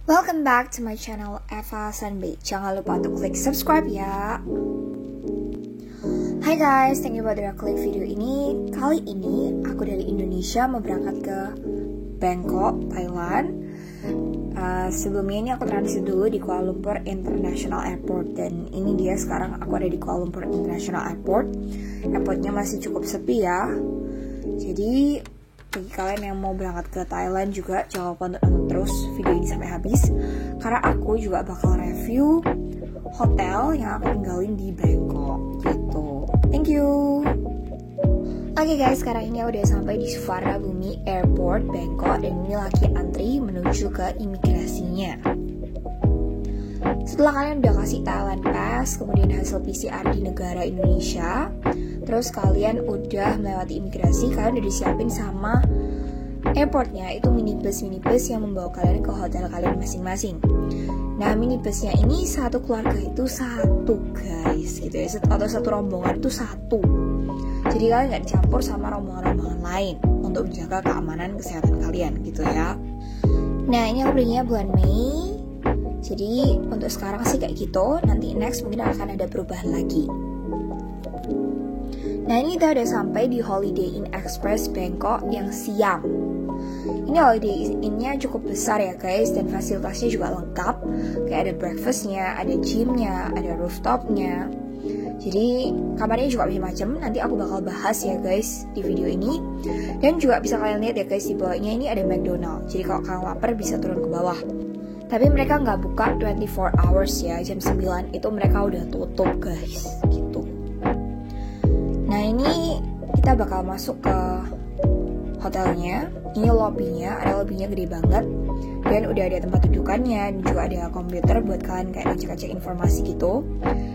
Welcome back to my channel Eva Sunbay. Jangan lupa untuk klik subscribe ya. Hai guys, thank you buat udah klik video ini. Kali ini aku dari Indonesia mau berangkat ke Bangkok, Thailand. Sebelumnya ini aku transit dulu di Kuala Lumpur International Airport. Dan ini dia, sekarang aku ada di Kuala Lumpur International Airport. Airportnya masih cukup sepi ya. Jadi bagi kalian yang mau berangkat ke Thailand juga jangan lupa untuk nonton terus video ini sampai habis, karena aku juga bakal review hotel yang aku tinggalin di Bangkok gitu. Thank you. Oke guys, sekarang ini aku udah sampai di Suvarnabhumi Airport Bangkok dan ini lagi antri menuju ke imigrasinya. Setelah kalian udah kasih Thailand Pass, kemudian hasil PCR di negara Indonesia, terus kalian udah melewati imigrasi, kalian udah disiapin sama airportnya itu minibus yang membawa kalian ke hotel kalian masing-masing. Nah, minibusnya ini satu keluarga itu satu guys, gitu ya, atau satu rombongan itu satu. Jadi kalian nggak dicampur sama rombongan-rombongan lain untuk menjaga keamanan kesehatan kalian gitu ya. Nah, ini aku belinya bulan Mei. Jadi untuk sekarang sih kayak gitu. Nanti next mungkin akan ada perubahan lagi. Nah, ini kita udah sampai di Holiday Inn Express Bangkok yang Siam. Ini Holiday Inn-nya cukup besar ya guys, dan fasilitasnya juga lengkap. Kayak ada breakfast-nya, ada gym-nya, ada rooftop-nya. Jadi kamarnya juga macam-macam. Nanti aku bakal bahas ya guys di video ini. Dan juga bisa kalian lihat ya guys, di bawahnya ini ada McDonald. Jadi kalau kalian lapar bisa turun ke bawah. Tapi mereka nggak buka 24 hours ya, jam 9 itu mereka udah tutup guys gitu. Nah, ini kita bakal masuk ke hotelnya. Ini lobbynya, ada lobbynya gede banget. Dan udah ada tempat dudukannya, dan juga ada komputer buat kalian kayak ngecek-ngecek informasi gitu.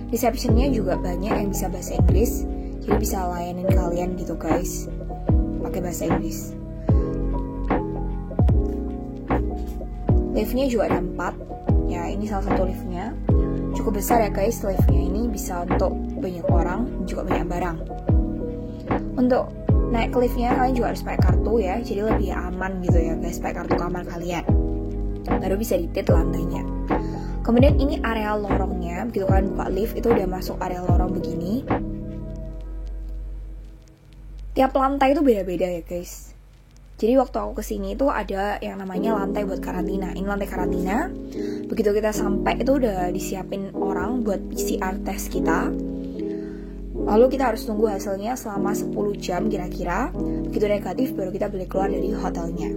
Receptionnya juga banyak yang bisa bahasa Inggris, jadi bisa layanin kalian gitu guys, pakai bahasa Inggris. Liftnya juga ada 4. Ya, ini salah satu liftnya. Cukup besar ya guys, liftnya ini bisa untuk banyak orang, juga banyak barang. Untuk naik ke liftnya kalian juga harus pakai kartu ya, jadi lebih aman gitu ya guys, pakai kartu kamar kalian. Baru bisa ditit lantainya. Kemudian ini area lorongnya, begitu kalian buka lift itu udah masuk area lorong begini. Tiap lantai itu beda-beda ya guys. Jadi waktu aku kesini itu ada yang namanya lantai buat karantina. Ini lantai karantina. Begitu kita sampai itu udah disiapin orang buat PCR test kita. Lalu kita harus tunggu hasilnya selama 10 jam kira-kira. Begitu negatif baru kita boleh keluar dari hotelnya.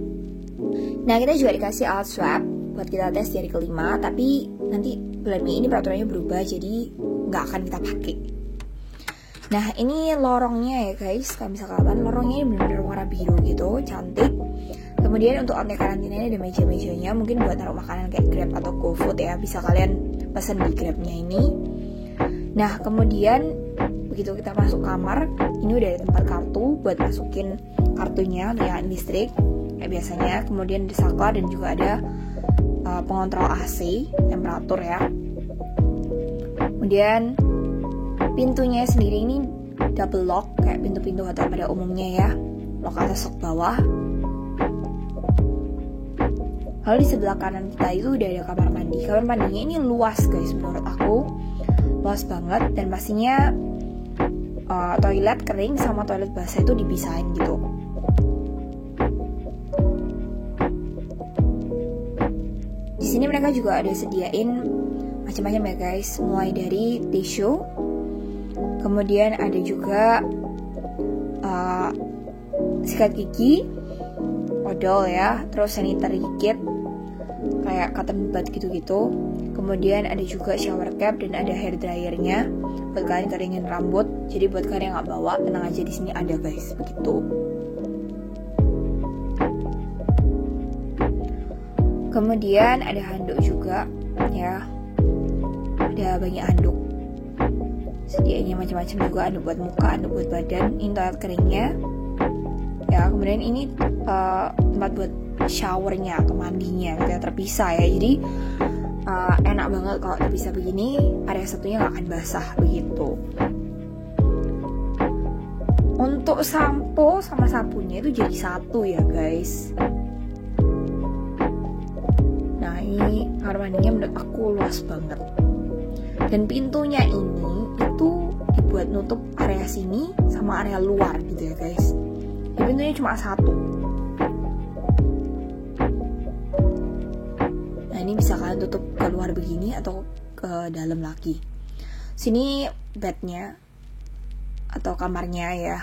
Nah, kita juga dikasih alat swab buat kita tes di hari kelima. Tapi nanti bulan Mei ini peraturannya berubah, jadi nggak akan kita pakai. Nah, ini lorongnya ya guys. Kalau misalkan lorongnya ini benar-benar warna biru gitu, cantik. Kemudian untuk lantai karantina ini ada meja-mejanya, mungkin buat taruh makanan kayak Grab atau GoFood ya. Bisa kalian pesan di Grabnya ini. Nah, kemudian begitu kita masuk kamar, ini udah ada tempat kartu buat masukin kartunya, nyalain listrik kayak biasanya. Kemudian ada saklar dan juga ada pengontrol AC, temperatur ya. Kemudian pintunya sendiri ini double lock kayak pintu-pintu hotel pada umumnya ya, lock atas lock bawah. Lalu di sebelah kanan kita itu udah ada kamar mandi. Kamar mandinya ini luas guys, menurut aku luas banget, dan pastinya toilet kering sama toilet basah itu dipisahin gitu. Di sini mereka juga ada sediain macam-macam ya guys, mulai dari tisu, kemudian ada juga sikat gigi, odol ya, terus sanitary kit kayak cotton bud gitu-gitu. Kemudian ada juga shower cap dan ada hair dryernya buat kalian keringin rambut. Jadi buat kalian yang nggak bawa, tenang aja, di sini ada guys, begitu. Kemudian ada handuk juga ya, ada banyak handuk. Sedianya macam-macam juga, handuk buat muka, handuk buat badan. Ini toilet keringnya ya. Kemudian ini tempat buat showernya atau mandinya gitu ya, terpisah ya. Jadi enak banget kalau terpisah begini, area satunya nggak akan basah begitu. Untuk sampo sama sapunya itu jadi satu ya guys. Nah, Nah ini kamar mandinya menurut aku luas banget. Dan pintunya ini itu dibuat nutup area sini sama area luar gitu ya guys. Jadi pintunya cuma satu. Nah ini bisa kalian tutup ke luar begini atau ke dalam lagi. Sini bednya atau kamarnya ya.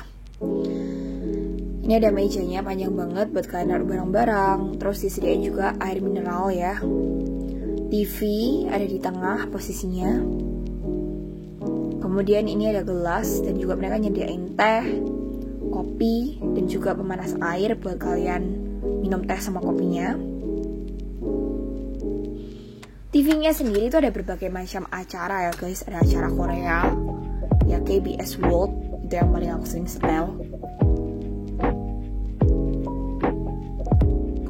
Ini ada mejanya panjang banget buat kalian naruh barang-barang. Terus disediain juga air mineral ya. TV ada di tengah posisinya. Kemudian ini ada gelas dan juga mereka nyediain teh, kopi, dan juga pemanas air buat kalian minum teh sama kopinya. TV-nya sendiri itu ada berbagai macam acara ya guys. Ada acara Korea, ya KBS World, itu yang paling aku sering setel.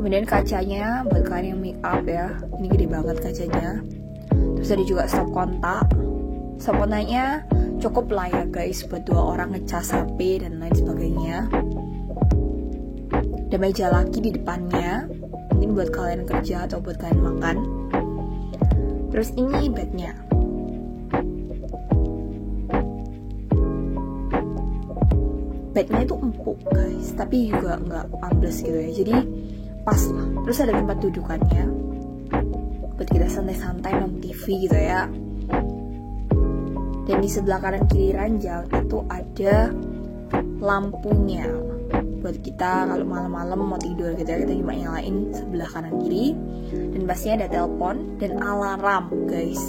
Kemudian kacanya buat kalian yang make up ya. Ini gede banget kacanya. Terus ada juga stop kontak. Stop kontaknya cukup lah ya guys buat 2 orang ngecas HP dan lain sebagainya. Ada meja lagi di depannya. Mungkin buat kalian kerja atau buat kalian makan. Terus ini bednya. Bednya itu empuk guys, tapi juga nggak ambles gitu ya. Jadi pas lah. Terus ada tempat dudukannya buat kita santai-santai nonton TV gitu ya. Dan di sebelah kanan kiri ranjang itu ada lampunya buat kita kalau malam-malam mau tidur gitu ya, kita cuma nyalain sebelah kanan kiri. Dan pastinya ada telepon dan alarm guys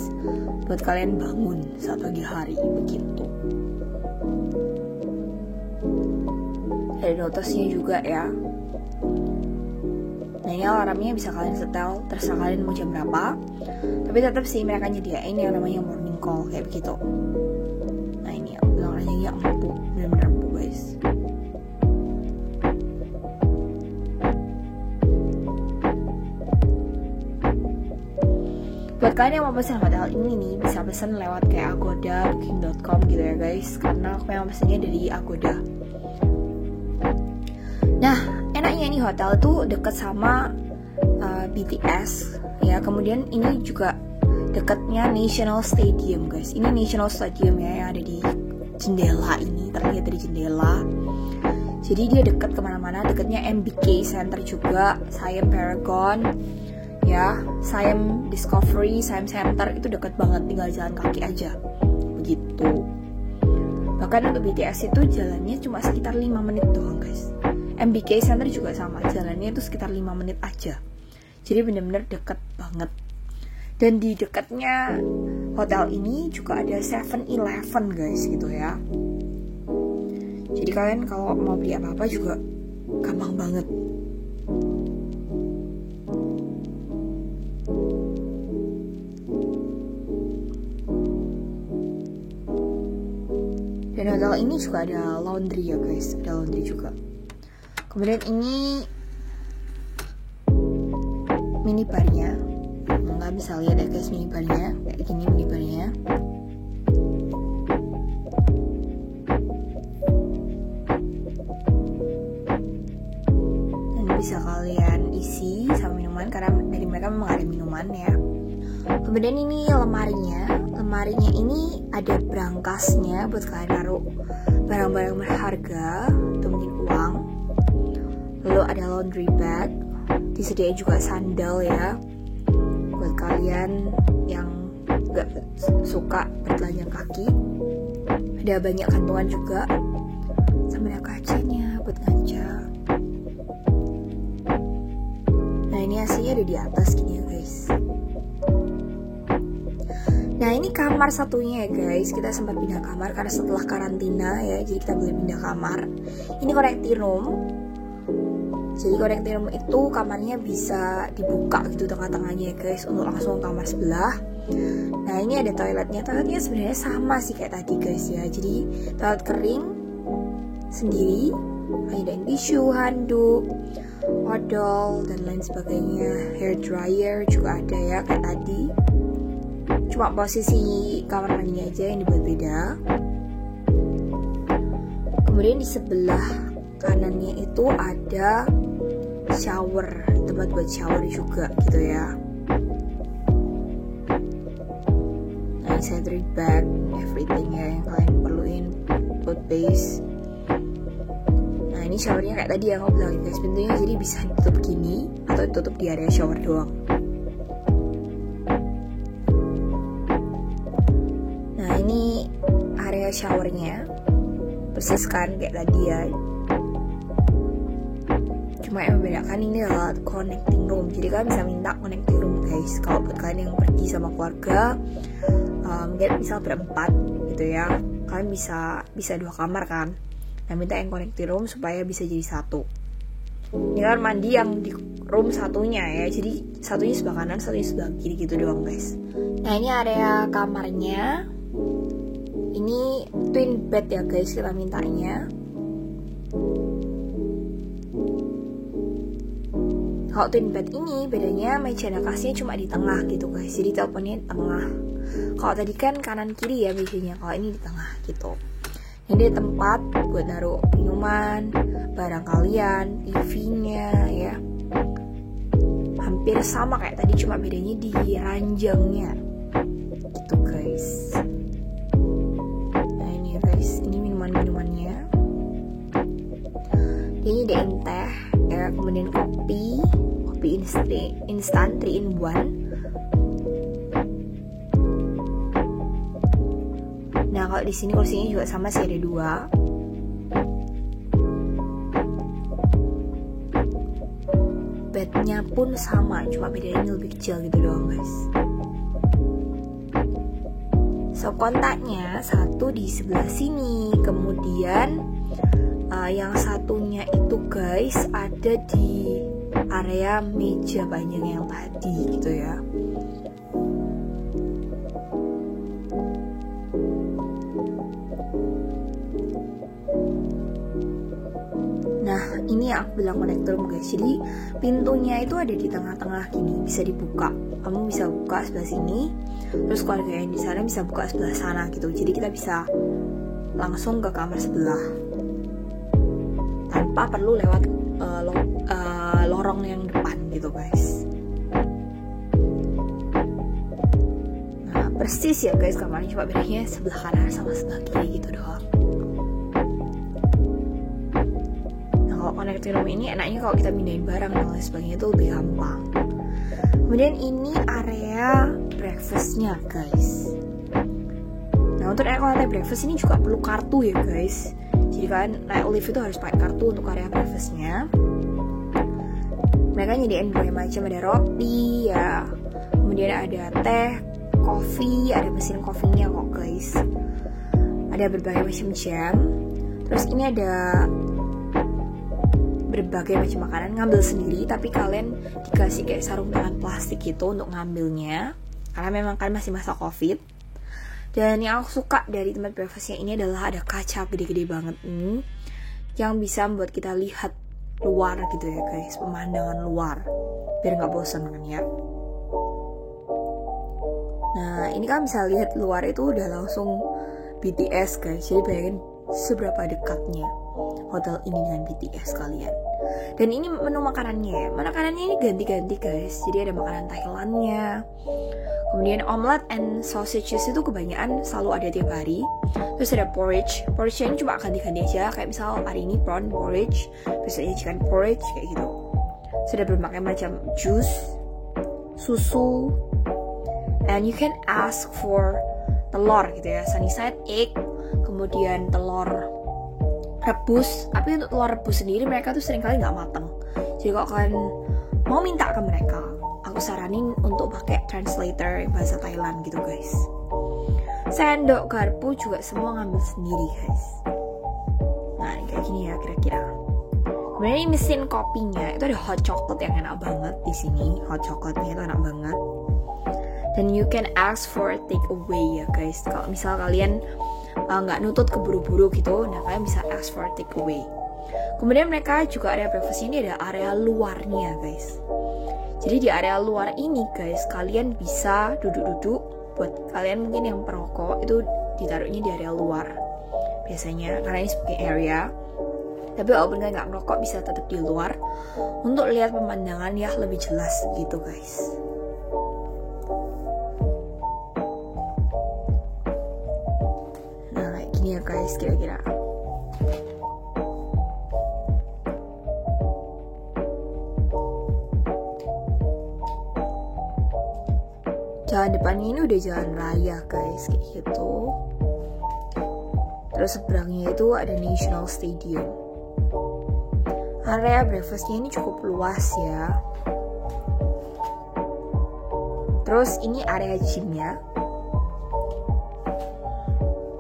buat kalian bangun saat pagi hari begitu. Ada notasnya juga ya. Nah ini alarmnya bisa kalian setel terserah kalian mau jam berapa. Tapi tetap sih mereka nyediain yang namanya morning call kayak begitu. Nah ini bilang ranjangnya empuk, bener-bener empuk guys. Buat kalian yang mau pesan hotel ini nih, bisa pesan lewat kayak Agoda, Booking.com gitu ya guys. Karena aku memang pesannya dari Agoda. Nah, enaknya nih hotel tuh deket sama BTS ya. Kemudian ini juga dekatnya National Stadium guys. Ini National Stadium ya yang ada di jendela ini, terlihat dari jendela. Jadi dia dekat kemana-mana. Dekatnya MBK Center juga, Siam Paragon ya, Siam Discovery, Siam Center itu dekat banget, tinggal jalan kaki aja begitu. Bahkan untuk BTS itu jalannya cuma sekitar 5 menit doang guys. MBK Center juga sama, jalannya itu sekitar 5 menit aja. Jadi bener-bener deket banget. Dan di dekatnya hotel ini juga ada 7-Eleven guys gitu ya. Jadi kalian kalau mau beli apa-apa juga gampang banget. Dan hotel ini juga ada laundry ya guys, ada laundry juga. Kemudian ini mini barnya, nggak bisa lihat ya guys mini barnya, kayak gini mini barnya. Dan bisa kalian isi sama minuman karena dari mereka memang ada minuman ya. Kemudian ini lemarinya ini ada brangasnya buat kalian naruh barang-barang berharga atau mungkin uang. Lalu ada laundry bag, disediain juga sandal ya buat kalian yang gak suka bertelanjang kaki. Ada banyak kantongan juga, sama ada kacanya buat ngaca. Nah ini AC-nya ada di atas gini ya guys. Nah ini kamar satunya ya guys, kita sempat pindah kamar karena setelah karantina ya, jadi kita boleh pindah kamar. Ini connecting room. Jadi connecting room itu kamarnya bisa dibuka gitu tengah-tengahnya ya guys, untuk langsung kamar sebelah. Nah ini ada toiletnya sebenarnya sama sih kayak tadi guys ya. Jadi toilet kering sendiri, ada tisu, handuk, odol dan lain sebagainya. Hair dryer juga ada ya kayak tadi. Cuma posisi kamar mandinya aja yang dibuat beda. Kemudian di sebelah kanannya itu ada shower, tempat buat shower juga gitu ya. sanitary bag, everything ya yang kalian perluin, toothpaste. Nah ini showernya kayak tadi yang aku bilang guys, pintunya jadi bisa ditutup gini atau ditutup di area shower doang. Nah ini area showernya, persis kan kayak tadi ya. Cuma yang membedakan ini adalah connecting room. Jadi kalian bisa minta connecting room guys. Kalau buat kalian yang pergi sama keluarga, misal berempat gitu ya, kalian bisa 2 kamar kan. Nah minta yang connecting room supaya bisa jadi satu. Ini kan mandi yang di room satunya ya. Jadi satunya sebelah kanan, satunya sebelah kiri gitu doang guys. Nah ini area kamarnya. Ini twin bed ya guys kita mintanya. Kalau twin bed ini bedanya meja dan kasirnya cuma di tengah gitu guys. Jadi teleponnya di tengah. Kalau tadi kan kanan kiri ya mejanya, kalau ini di tengah gitu. Ini ada tempat buat naruh minuman, barang kalian, TV-nya ya. Hampir sama kayak tadi, cuma bedanya di ranjangnya. Gitu guys. Nah ini guys, ini minuman-minumannya. Ini ada teh ya, kemudian kopi instan 3 in 1. Nah kalau di sini kursinya juga sama sih, ada 2. Bednya pun sama, cuma bedanya lebih kecil gitu doang guys. So kontaknya satu di sebelah sini, kemudian yang satunya itu guys ada di area meja panjang yang tadi gitu ya. Nah ini yang aku bilang connector room guys. Jadi pintunya itu ada di tengah-tengah gini, bisa dibuka. Kamu bisa buka sebelah sini, terus keluarga yang di sana bisa buka sebelah sana gitu. Jadi kita bisa langsung ke kamar sebelah tanpa perlu lewat lorong yang depan gitu guys. Nah persis ya guys kamarnya, cuma bedanya sebelah kanan sama sebelah kiri gitu doang. Nah kalau connecting room ini enaknya kalau kita pindahin barang dan lain sebagainya itu lebih gampang. Kemudian ini area breakfastnya guys. Nah untuk lantai breakfast ini juga perlu kartu ya guys. Jadi kan naik lift itu harus pakai kartu untuk area breakfastnya. Mereka nyediain berbagai macam, ada roti ya, kemudian ada teh, kopi, ada mesin kopinya kok guys. Ada berbagai macam jam. Terus ini ada berbagai macam makanan, ngambil sendiri, tapi kalian dikasih kayak sarung tangan plastik gitu untuk ngambilnya, karena memang kan masih masa covid. Dan yang aku suka dari tempat breakfastnya ini adalah ada kaca gede-gede banget nih, yang bisa membuat kita lihat luar gitu ya guys, pemandangan luar, biar nggak bosan kan ya. Nah ini kan bisa lihat luar itu udah langsung BTS guys. Jadi bayangin seberapa dekatnya hotel ini dengan BTS kalian. Dan ini menu makanannya, makanannya ini ganti-ganti guys. Jadi ada makanan Thailandnya, kemudian omelet and sausages itu kebanyakan selalu ada tiap hari. Terus ada porridge ini cuma ganti-ganti aja, kayak misal hari ini prawn porridge, besoknya chicken porridge kayak gitu. Sudah berbagai macam jus, susu, and you can ask for telur gitu ya, sunny side egg, kemudian telur rebus. Tapi untuk telur rebus sendiri mereka tuh seringkali nggak matang. Jadi kalau kalian mau minta ke mereka, aku saranin untuk pakai translator bahasa Thailand gitu guys. Sendok garpu juga semua ngambil sendiri guys. Nah kayak gini ya kira-kira. Kemudian ini mesin kopinya itu ada hot chocolate yang enak banget di sini. Hot chocolate-nya itu enak banget. Dan you can ask for a take away ya guys. Kalau misal kalian nggak nutut keburu-buru gitu, nah kalian bisa ask for a take away. Kemudian mereka juga area breakfast ini ada area luarnya guys. Jadi di area luar ini guys, kalian bisa duduk-duduk. Buat kalian mungkin yang perokok itu ditaruhnya di area luar biasanya, karena ini smoking area. Tapi walaupun kalian nggak merokok, bisa tetap di luar untuk lihat pemandangan yang lebih jelas gitu guys. guys kira-kira? Jalan depannya ini udah jalan raya guys, kayak gitu. Terus seberangnya itu ada National Stadium. Area breakfastnya ini cukup luas ya. Terus ini area gymnya.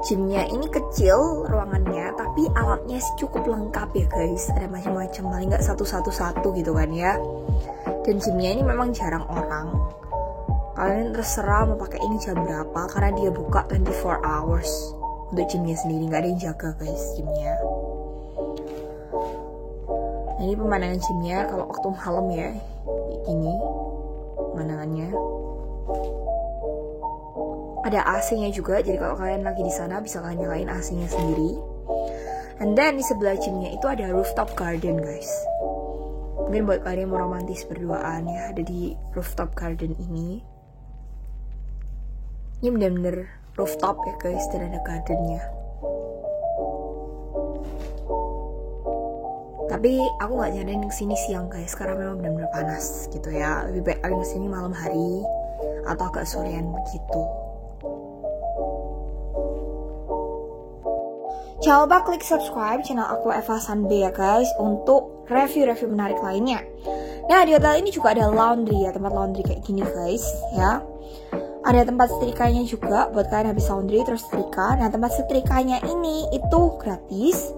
Gymnya ini kecil ruangannya, tapi alatnya sih cukup lengkap ya guys. Ada macam-macam, paling nggak satu gitu kan ya. Dan gymnya ini memang jarang orang. Kalian terserah mau pakai ini jam berapa, karena dia buka 24 hours. Untuk gymnya sendiri nggak ada yang jaga guys gymnya. Nah, ini pemandangan gymnya kalau waktu malam ya, kayak gini pemandangannya. Ada AC-nya juga, jadi kalau kalian lagi di sana bisa kalian nyalain AC-nya sendiri. And then di sebelah gymnya itu ada rooftop garden guys. Mungkin buat kalian yang mau romantis berduaan ya, ada di rooftop garden ini. Ini bener-bener rooftop ya guys, dan ada gardennya. Tapi aku nggak nyaranin kesini siang guys, karena memang benar-benar panas gitu ya. Lebih baik kalian kesini malam hari atau agak sorean begitu. Jangan lupa klik subscribe channel aku Eva Sanbe ya guys, untuk review-review menarik lainnya. Nah, di hotel ini juga ada laundry ya, tempat laundry kayak gini guys ya. Ada tempat setrikanya juga buat kalian habis laundry terus setrika. Nah, tempat setrikanya ini itu gratis.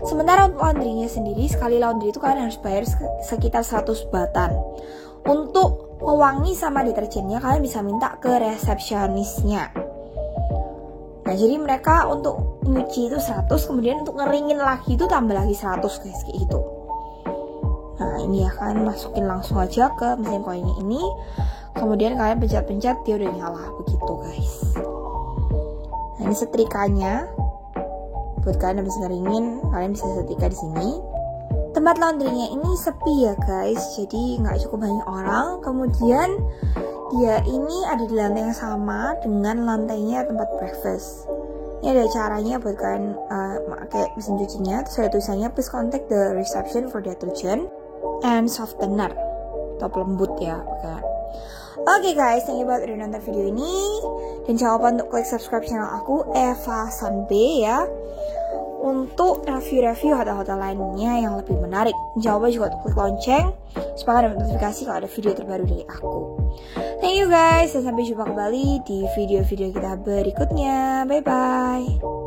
Sementara untuk laundrynya sendiri, sekali laundry itu kalian harus bayar sekitar 100 bahtan. Untuk pewangi sama deterjennya kalian bisa minta ke resepsionisnya. Nah, jadi mereka untuk nyuci itu 100, kemudian untuk ngeringin lagi itu tambah lagi 100 guys, kayak gitu. Nah, ini ya, kalian masukin langsung aja ke mesin koinnya ini. Kemudian kalian pencet-pencet, dia udah nyala begitu guys. Nah, ini setrikanya. Buat kalian yang bisa ngeringin, kalian bisa setrika di sini. Tempat laundrynya ini sepi ya guys, jadi nggak cukup banyak orang. Kemudian dia ini ada di lantai yang sama dengan lantainya tempat breakfast. Ini ada caranya buat kalian pakai mesin cucinya. Terus ada tulisannya please contact the reception for detergent and softener atau pelembut ya kan. Oke guys, thank you banget udah nonton video ini. Dan jangan lupa untuk klik subscribe channel aku Eva Sanbe ya, untuk review-review hotel-hotel lainnya yang lebih menarik. Jangan lupa juga untuk klik lonceng supaya dapat notifikasi kalau ada video terbaru dari aku. Thank you guys, dan sampai jumpa kembali di video-video kita berikutnya. Bye bye.